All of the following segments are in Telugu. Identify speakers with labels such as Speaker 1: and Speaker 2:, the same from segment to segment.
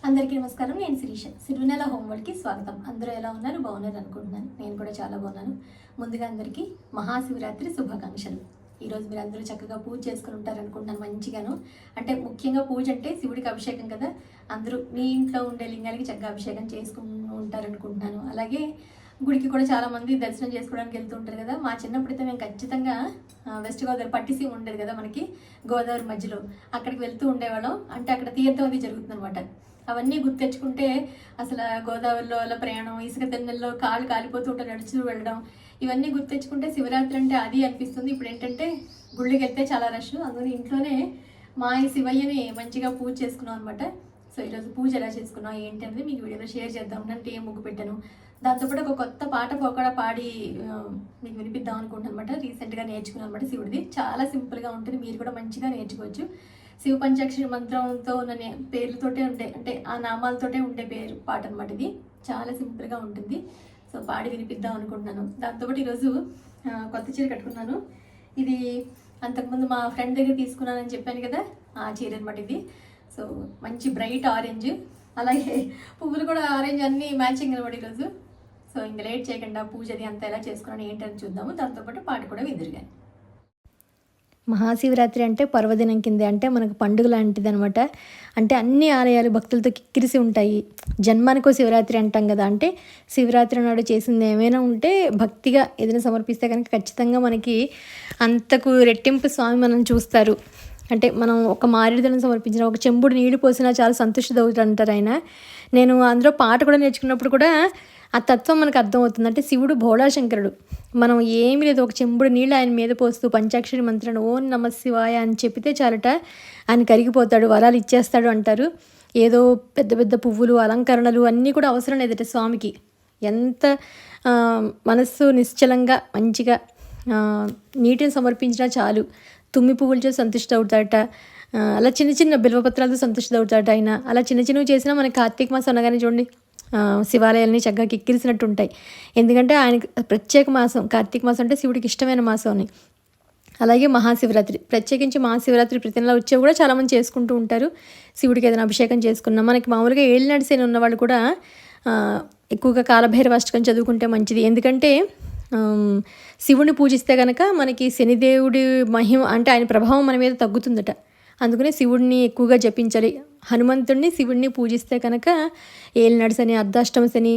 Speaker 1: అందరికీ నమస్కారం. నేను శిరీష. సిరివెన్నెల హోంవర్క్కి స్వాగతం. అందరూ ఎలా ఉన్నారు? బాగున్నారు అనుకుంటున్నాను. నేను కూడా చాలా బాగున్నాను. ముందుగా అందరికీ మహాశివరాత్రి శుభాకాంక్షలు. ఈరోజు మీరు అందరూ చక్కగా పూజ చేసుకుని ఉంటారనుకుంటున్నాను మంచిగాను. అంటే ముఖ్యంగా పూజ అంటే శివుడికి అభిషేకం కదా. అందరూ మీ ఇంట్లో ఉండే లింగాలకి చక్కగా అభిషేకం చేసుకుని ఉంటారనుకుంటున్నాను. అలాగే గుడికి కూడా చాలామంది దర్శనం చేసుకోవడానికి వెళ్తూ ఉంటారు కదా. మా చిన్నప్పుడైతే మేము ఖచ్చితంగా వెస్ట్ గోదావరి పట్టిసీమ ఉండేది కదా మనకి, గోదావరి మధ్యలో అక్కడికి వెళ్తూ ఉండేవాళ్ళం. అంటే అక్కడ తీర్థం అది జరుగుతుంది అనమాట. అవన్నీ గుర్తు తెచ్చుకుంటే అసలు గోదావరిలో అలా ప్రయాణం, ఇసుక తెన్నెల్లో కాళ్ళు కాలిపోతూ ఉంటారు, నడుచు వెళ్ళడం, ఇవన్నీ గుర్తు తెచ్చుకుంటే శివరాత్రి అంటే అది అనిపిస్తుంది. ఇప్పుడు ఏంటంటే గుళ్ళకి వెళ్తే చాలా రష్, అందుకని ఇంట్లోనే మా ఈ శివయ్యని మంచిగా పూజ చేసుకున్నాం అనమాట. సో ఈరోజు పూజ ఎలా చేసుకున్నాం ఏంటి అనేది మీకు వీడియోలో షేర్ చేద్దాం. అంటే ఏం ముగ్గు పెట్టాను, దాంతోపాటు ఒక కొత్త పాట పోకడా పాడి మీకు వినిపిద్దాం అనుకుంటున్నాను అనమాట. రీసెంట్గా నేర్చుకున్నాను అనమాట శివుడిది. చాలా సింపుల్గా ఉంటుంది, మీరు కూడా మంచిగా నేర్చుకోవచ్చు. శివ పంచాక్షరి మంత్రంతో ఉన్న పేర్లతోటే ఉండే, అంటే ఆ నామాలతోటే ఉండే పేరు పాట అనమాట. ఇది చాలా సింపుల్గా ఉంటుంది. సో పాడి వినిపిద్దాం అనుకుంటున్నాను. దాంతోపాటు ఈరోజు కొత్త చీర కట్టుకున్నాను. ఇది అంతకుముందు మా ఫ్రెండ్ దగ్గర తీసుకున్నానని చెప్పాను కదా, ఆ చీర అనమాట ఇది. సో మంచి బ్రైట్ ఆరెంజ్, అలాగే పువ్వులు కూడా ఆరెంజ్, అన్నీ మ్యాచింగ్ అనమాట ఈరోజు. సో ఇంకా లేట్ చేయకుండా పూజది అంతా ఎలా చేసుకున్నాను ఏంటని చూద్దాము. దాంతోపాటు పాట కూడా విదురుగాను.
Speaker 2: మహాశివరాత్రి అంటే పర్వదినం కిందే, అంటే మనకు పండుగ లాంటిది అనమాట. అంటే అన్ని ఆలయాలు భక్తులతో కిక్కిరిసి ఉంటాయి. జన్మానికో శివరాత్రి అంటాం కదా. అంటే శివరాత్రి నాడు చేసింది ఏమైనా ఉంటే భక్తిగా ఏదైనా సమర్పిస్తే కనుక ఖచ్చితంగా మనకి అంతకు రెట్టింపు స్వామి మనం చూస్తారు. అంటే మనం ఒక మారేడుదలను సమర్పించిన, ఒక చెంబుడు నీళ్లు పోసినా చాలా సంతుష్టిదవుతుంది అంటారు ఆయన. నేను అందులో పాట కూడా నేర్చుకున్నప్పుడు కూడా ఆ తత్వం మనకు అర్థమవుతుంది. అంటే శివుడు భోళాశంకరుడు. మనం ఏమీ లేదు, ఒక చెంబుడు నీళ్ళు ఆయన మీద పోస్తూ పంచాక్షరి మంత్రాన్ని ఓం నమ శివాయ అని చెప్పితే చాలట ఆయన కరిగిపోతాడు, వరాలు ఇచ్చేస్తాడు అంటారు. ఏదో పెద్ద పెద్ద పువ్వులు, అలంకరణలు అన్నీ కూడా అవసరం లేదట స్వామికి. ఎంత మనస్సు నిశ్చలంగా మంచిగా నీటిని సమర్పించినా చాలు, తుమ్మి పువ్వులతో సంతుష్టి అవుతాడట. అలా చిన్న చిన్న బిల్వపత్రాలతో సంతుష్టి అవుతాడట ఆయన. అలా చిన్న చిన్నవి చేసినా మనకి కార్తీక మాసం అనగానే చూడండి శివాలయాల్ని చక్కగా కిక్కిరిసినట్టు ఉంటాయి. ఎందుకంటే ఆయనకి ప్రత్యేక మాసం కార్తీక మాసం, అంటే శివుడికి ఇష్టమైన మాసం అని. అలాగే మహాశివరాత్రి, ప్రత్యేకించి మహాశివరాత్రి ప్రతి నెల వచ్చే కూడా చాలామంది చేసుకుంటూ ఉంటారు. శివుడికి ఏదైనా అభిషేకం చేసుకున్నాం. మనకి మామూలుగా ఏళ్ళనాడు శని ఉన్నవాళ్ళు కూడా ఎక్కువగా కాలభైరవాష్టకం చదువుకుంటే మంచిది. ఎందుకంటే శివుడిని పూజిస్తే కనుక మనకి శనిదేవుడి మహిమ, అంటే ఆయన ప్రభావం మన మీద తగ్గుతుందట. అందుకనే శివుడిని ఎక్కువగా జపించాలి. హనుమంతుడిని, శివుడిని పూజిస్తే కనుక ఏలినాడు శని, అర్ధాష్టమ శని,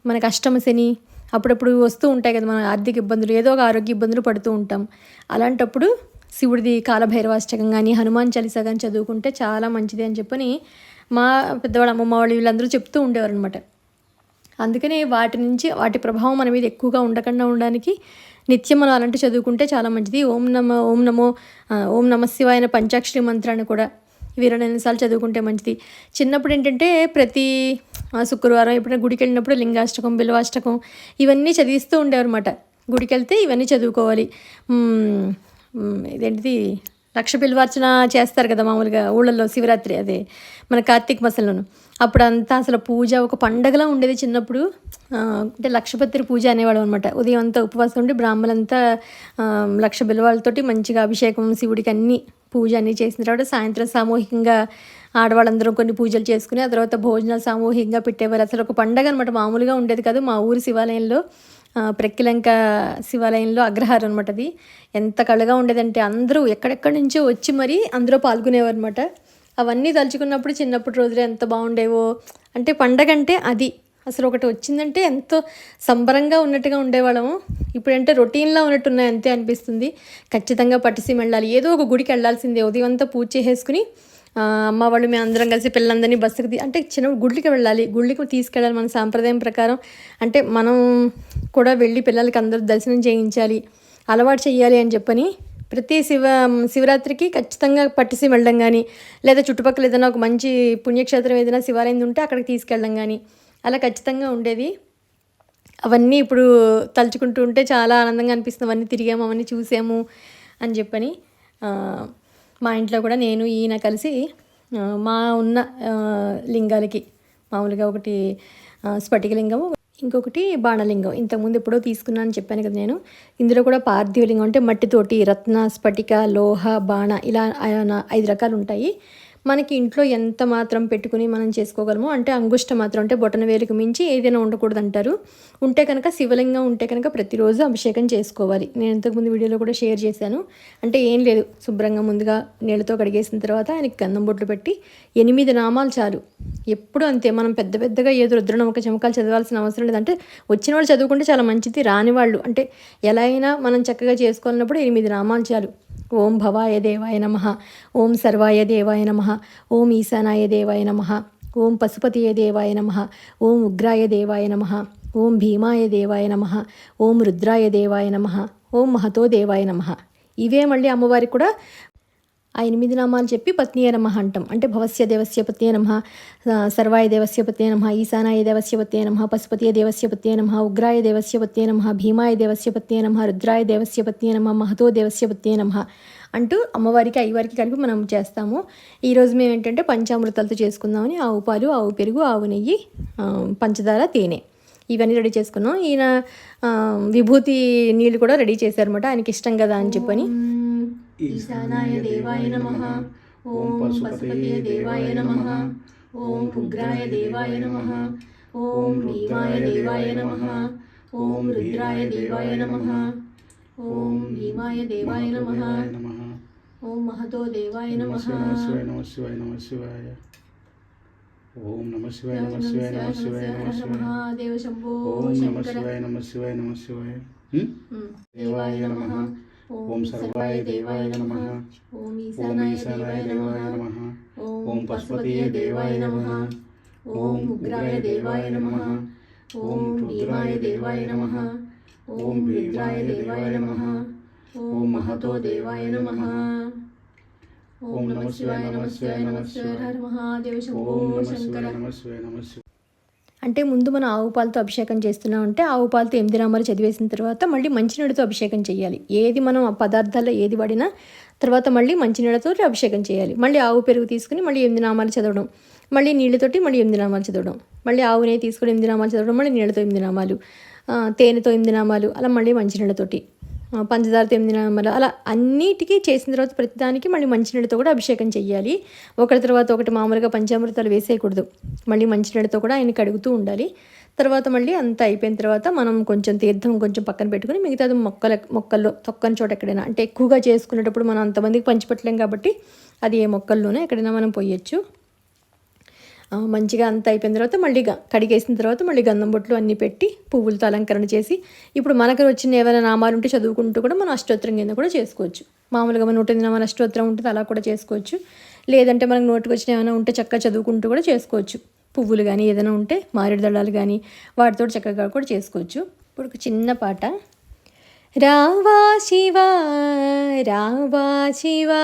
Speaker 2: మనకు అష్టమ శని అప్పుడప్పుడు వస్తూ ఉంటాయి కదా, మన ఆర్థిక ఇబ్బందులు, ఏదో ఒక ఆరోగ్య ఇబ్బందులు పడుతూ ఉంటాం. అలాంటప్పుడు శివుడిది కాలభైరవాష్టకం కానీ హనుమాన్ చాలీసా కానీ చదువుకుంటే చాలా మంచిది అని చెప్పని మా పెద్దవాళ్ళు, అమ్మమ్మ వాళ్ళు వీళ్ళందరూ చెప్తూ ఉండేవారు అనమాట. అందుకనే వాటి నుంచి వాటి ప్రభావం మన మీద ఎక్కువగా ఉండకుండా ఉండడానికి నిత్యం మనం అలాంటి చదువుకుంటే చాలా మంచిది. ఓం నమ శివాయ అనే పంచాక్షరి మంత్రాన్ని కూడా 22 సార్లు చదువుకుంటే మంచిది. చిన్నప్పుడు ఏంటంటే ప్రతి శుక్రవారం ఎప్పుడైనా గుడికి వెళ్ళినప్పుడు లింగాష్టకం, బిల్వాష్టకం ఇవన్నీ చదివిస్తూ ఉండేవారన్నమాట. గుడికి వెళ్తే ఇవన్నీ చదువుకోవాలి. ఇదేంటిది లక్ష బిల్వార్చన చేస్తారు కదా మామూలుగా ఊళ్ళల్లో శివరాత్రి, అదే మన కార్తీక మాసంలోను. అప్పుడు అంతా అసలు పూజ ఒక పండగలా ఉండేది చిన్నప్పుడు. అంటే లక్షపత్రి పూజ అనేవాడు అనమాట. ఉదయం అంతా ఉపవాసం ఉండి బ్రాహ్మణులంతా లక్ష బిల్వాలతోటి మంచిగా అభిషేకం శివుడికి అన్నీ పూజ అన్నీ చేసిన తర్వాత సాయంత్రం సామూహికంగా ఆడవాళ్ళందరూ కొన్ని పూజలు చేసుకుని ఆ తర్వాత భోజనాలు సామూహికంగా పెట్టేవారు. అసలు ఒక పండగ అనమాట, మామూలుగా ఉండేది కాదు. మా ఊరి శివాలయంలో, ప్రక్కిలంక శివాలయంలో అగ్రహారం అనమాట. అది ఎంత కళగా ఉండేదంటే అందరూ ఎక్కడెక్కడి నుంచో వచ్చి మరీ అందులో పాల్గొనేవారు అనమాట. అవన్నీ తలుచుకున్నప్పుడు చిన్నప్పటి రోజులు ఎంత బాగుండేవో. అంటే పండగ అంటే అది అసలు ఒకటి వచ్చిందంటే ఎంతో సంబరంగా ఉన్నట్టుగా ఉండేవాళ్ళము. ఇప్పుడంటే రొటీన్లా ఉన్నట్టున్నాయి అంతే అనిపిస్తుంది. ఖచ్చితంగా పట్టిసీమ వెళ్ళాలి, ఏదో ఒక గుడికి వెళ్ళాల్సిందే. ఉదయం అంతా పూజ చేసేసుకుని అమ్మ వాళ్ళు మేము అందరం కలిసి పిల్లలందరినీ బస్సుకి అంటే చిన్న గుడికి వెళ్ళాలి, గుడికి తీసుకెళ్ళాలి మన సాంప్రదాయం ప్రకారం. అంటే మనం కూడా వెళ్ళి పిల్లలకి అందరూ దర్శనం చేయించాలి, అలవాటు చేయాలి అని చెప్పని ప్రతి శివరాత్రికి ఖచ్చితంగా పట్టిసీమ వెళ్ళడం కానీ, లేదా చుట్టుపక్కల ఏదైనా ఒక మంచి పుణ్యక్షేత్రం ఏదైనా శివాలయం ఉంటే అక్కడికి తీసుకెళ్ళడం కానీ అలా ఖచ్చితంగా ఉండేది. అవన్నీ ఇప్పుడు తలుచుకుంటూ ఉంటే చాలా ఆనందంగా అనిపిస్తుంది. అవన్నీ తిరిగాము, అవన్నీ చూసాము అని చెప్పని. మా ఇంట్లో కూడా నేను ఈయన కలిసి మా ఉన్న లింగాలకి మామూలుగా ఒకటి స్ఫటికలింగము, ఇంకొకటి బాణలింగం. ఇంతకుముందు ఎప్పుడో తీసుకున్నాను అని చెప్పాను కదా నేను. ఇందులో కూడా పార్థివలింగం అంటే మట్టితోటి రత్న, స్ఫటిక, లోహ, బాణ ఇలా 5 రకాలు ఉంటాయి. మనకి ఇంట్లో ఎంత మాత్రం పెట్టుకుని మనం చేసుకోగలమో, అంటే అంగుష్ట మాత్రం అంటే బొటన వేలుకు మించి ఏదైనా ఉండకూడదు అంటారు. ఉంటే కనుక శివలింగం ఉంటే కనుక ప్రతిరోజు అభిషేకం చేసుకోవాలి. నేను ఇంతకుముందు వీడియోలో కూడా షేర్ చేశాను. అంటే ఏం లేదు, శుభ్రంగా ముందుగా నీళ్ళతో కడిగేసిన తర్వాత ఆయనకి గంధం బొట్లు పెట్టి 8 నామాలు చాలు. ఎప్పుడు అంతే, మనం పెద్ద పెద్దగా ఏదో రుద్రనమ్మక చమకాలు చదవాల్సిన అవసరం లేదు. అంటే వచ్చిన వాళ్ళు చదువుకుంటే చాలా మంచిది, రాని వాళ్ళు అంటే ఎలా అయినా మనం చక్కగా చేసుకోవాలన్నప్పుడు 8 నామాలు చాలు. ఓం భవాయ దేవాయ నమః, ఓం సర్వాయ దేవాయ నమః, ఓం ఈశానాయ దేవాయ నమః, ఓం పశుపతియ దేవాయ నమః, ఓం ఉగ్రాయ దేవాయ నమః, ఓం భీమాయ దేవాయ నమః, ఓం రుద్రాయ దేవాయ నమః, ఓం మహతో దేవాయ నమః. ఇవే మళ్ళీ అమ్మవారికి కూడా ఆ 8 నామాలు చెప్పి పత్నియే నమః అంటాం. అంటే భవస్య దేవస్య పత్నియే నమః, సర్వాయ దేవస్య పత్నియే నమః, ఈశానాయ దేవస్య పత్నియే నమః, పశుపతియే దేవస్య పత్నియే నమః, ఉగ్రాయ దేవస్య పత్నియే నమః, భీమాయ దేవస్య పత్నియే నమః, రుద్రాయ దేవస్య పత్నియే నమః, మహతో దేవస్య పత్నియే నమః అంటూ అమ్మవారికి అయ్యవారికి కలిపి మనం చేస్తాము. ఈరోజు మేము ఏంటంటే పంచామృతాలతో చేసుకుందామని ఆవు పాలు, ఆవు పెరుగు, ఆవు నెయ్యి, పంచదార, తేనె ఇవన్నీ రెడీ చేసుకున్నాం. ఈయన విభూతి నీళ్ళు కూడా రెడీ చేశారన్నమాట, ఆయనకి ఇష్టం కదా అని చెప్పని. ఈశానాయ దేవాయ నమః, ఓం పశుపతయే దేవాయ నమః, ఓం ఉగ్రాయ దేవాయ నమః, ఓం భీమాయ దేవాయ నమః, ఓం రుద్రాయ దేవాయ నమః, ఓం భీమాయ దేవాయ నమః, ఓం మహతో దేవాయ నమః.
Speaker 3: ఓం నమః శివాయ నమః శివాయ నమః శివాయ నమః శివాయ
Speaker 2: మహాదేవ శంభో
Speaker 3: ఓం నమః
Speaker 2: శంకర
Speaker 3: శివాయ నమః శివాయ నమః శివాయ
Speaker 2: దేవాయ నమః,
Speaker 3: ఓం సర్వాయ దేవాయ నమః,
Speaker 2: ఓం
Speaker 3: ఓం
Speaker 2: ఈశానాయ
Speaker 3: ఈశానాయ
Speaker 2: దేవాయ
Speaker 3: దేవాయ
Speaker 2: నమః,
Speaker 3: నమః, ఓం పశుపతియే దేవాయ నమః,
Speaker 2: ఓం ఉగ్రాయ దేవాయ నమః, ఓం భీమాయ దేవాయ నమః, ఓం రుద్రాయ దేవాయ నమః, ఓం మహతో దేవాయ నమః. ఓం నమః శివాయ నమః శివాయ నమః శివాయ హర మహాదేవ శంభో
Speaker 3: ఓం నమః శివాయ
Speaker 2: శంకర.
Speaker 3: నమః శివాయ నమః శివాయ.
Speaker 2: అంటే ముందు మనం ఆవు పాలతో అభిషేకం చేస్తున్నాం అంటే ఆవు పాలతో 8 నామాలు చదివేసిన తర్వాత మళ్ళీ మంచినీళ్ళతో అభిషేకం చేయాలి. ఏది మనం ఆ పదార్థాల్లో ఏది వాడినా తర్వాత మళ్ళీ మంచినీళ్ళతో అభిషేకం చేయాలి. మళ్ళీ ఆవు పెరుగు తీసుకుని మళ్ళీ 8 నామాలు చదవడం, మళ్ళీ నీళ్ళతోటి మళ్ళీ 8 నామాలు చదవడం, మళ్ళీ ఆవు నెయ్యి తీసుకుని 8 నామాలు చదవడం, మళ్ళీ నీళ్ళతో 8 నామాలు, తేనెతో 8 నామాలు, అలా మళ్ళీ మంచినీళ్ళతోటి, పంచదారతో 8 నామాలు, అలా అన్నిటికీ చేసిన తర్వాత ప్రతిదానికి మళ్ళీ మంచినీళ్ళతో కూడా అభిషేకం చేయాలి. ఒకటి తర్వాత ఒకటి మామూలుగా పంచామృతాలు వేసేయకూడదు. మళ్ళీ మంచినీళ్ళతో కూడా ఆయన కడుగుతూ ఉండాలి. తర్వాత మళ్ళీ అంతా అయిపోయిన తర్వాత మనం కొంచెం తీర్థం కొంచెం పక్కన పెట్టుకుని మిగతాది మొక్కల్లో తొక్కని చోట ఎక్కడైనా, అంటే ఎక్కువగా చేసుకునేటప్పుడు మనం అంతమందికి పంచిపెట్టలేం కాబట్టి అది ఏ మొక్కల్లోనే ఎక్కడైనా మనం పోయొచ్చు. మంచిగా అంతా అయిపోయిన తర్వాత మళ్ళీ కడిగేసిన తర్వాత మళ్ళీ గంధం బొట్లు అన్నీ పెట్టి పువ్వులతో అలంకరణ చేసి, ఇప్పుడు మనకు వచ్చిన ఏమైనా నామాలు ఉంటే చదువుకుంటూ కూడా మనం అష్టోత్తరం కింద కూడా చేసుకోవచ్చు. మామూలుగా మన 108 నామాల అష్టోత్తరం ఉంటుంది, అలా కూడా చేసుకోవచ్చు. లేదంటే మనకు నోటికి వచ్చిన ఏమైనా ఉంటే చక్కగా చదువుకుంటూ కూడా చేసుకోవచ్చు. పువ్వులు కానీ ఏదైనా ఉంటే మారేడు దళాలు కానీ వాటితో చక్కగా కూడా చేసుకోవచ్చు. ఇప్పుడు ఒక చిన్న పాట. రావా శివా రావా శివా,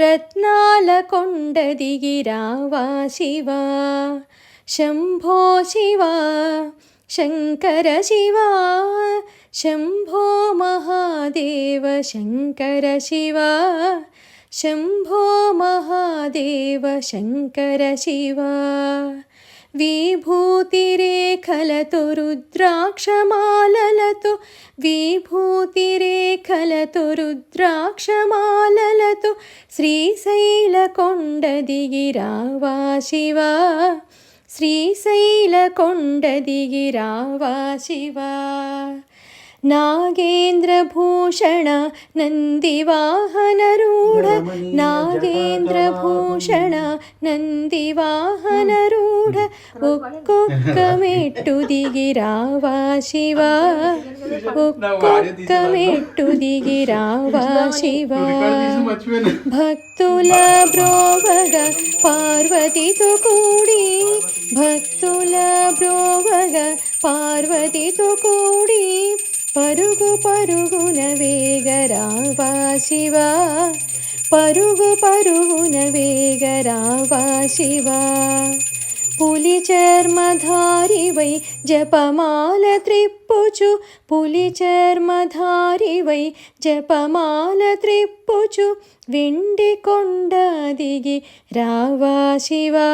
Speaker 2: రత్నాల కొండ దిగి రావా శివా, శంభో శివా శంకర శివా, శంభో మహాదేవ శంకర శివా, శంభో మహాదేవ శంకర శివా. విభూతి రేఖలతో రుద్రాక్షమాలలతో, విభూతి రేఖలతో రుద్రాక్షమాలలతో, శ్రీశైల కొండ దిగి రావా శివా, శ్రీశైల కొండ దిగి రావా శివా. నాగేంద్రభూషణ నందివాహనరూఢ, నాగేంద్రభూషణ నందివాహనరూఢ, ఒక్కొక్క మెట్టు దిగి రావా శివా, ఒక్కొక్క మెట్టు దిగి రావా శివా. భక్తుల బ్రోవగా పార్వతితో కూడి, భక్తుల బ్రోవగా పార్వతితో కూడి, పరుగు పరుగున వేగ రావా శివా, పరుగు పరుగున వేగ రావా శివా. పులి చర్మధారివై జపమాల త్రిప్పుచు, పులి చర్మధారివై జపమాల త్రిప్పుచు, వెండి కొండ దిగి రావా శివా,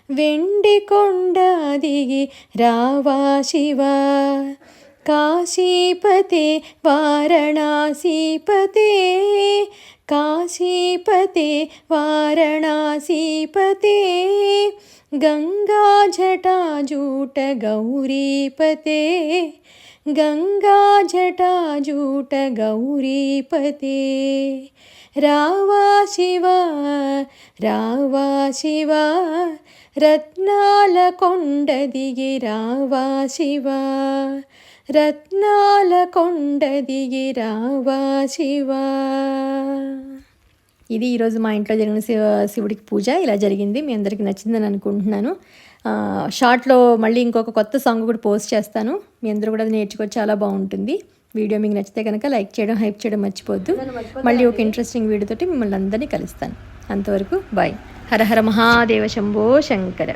Speaker 2: వెండి కొండ దిగి రావా శివా. కాశీపతే వారణాసీపతే కాశీపతే వారణాసీపతే గంగాజటాజూట గౌరీపతే గంగాజటాజూట గౌరీపతే రావా శివా రావా శివా రత్నాల కొండ దిగి రావా శివా రత్నాల కొండ దిగి రావా శివా. ఇది ఈరోజు మా ఇంట్లో జరిగిన శివుడికి పూజ ఇలా జరిగింది. మీ అందరికీ నచ్చిందని అనుకుంటున్నాను. షార్ట్లో మళ్ళీ ఇంకొక కొత్త సాంగ్ కూడా పోస్ట్ చేస్తాను. మీ అందరూ కూడా అది నేర్చుకోవచ్చు, చాలా బాగుంటుంది. వీడియో మీకు నచ్చితే కనుక లైక్ చేయడం, హైప్ చేయడం మర్చిపోద్దు. మళ్ళీ ఒక ఇంట్రెస్టింగ్ వీడియోతోటి మిమ్మల్ని అందరినీ కలుస్తాను. అంతవరకు బాయ్. హర హర మహాదేవ శంభో శంకర.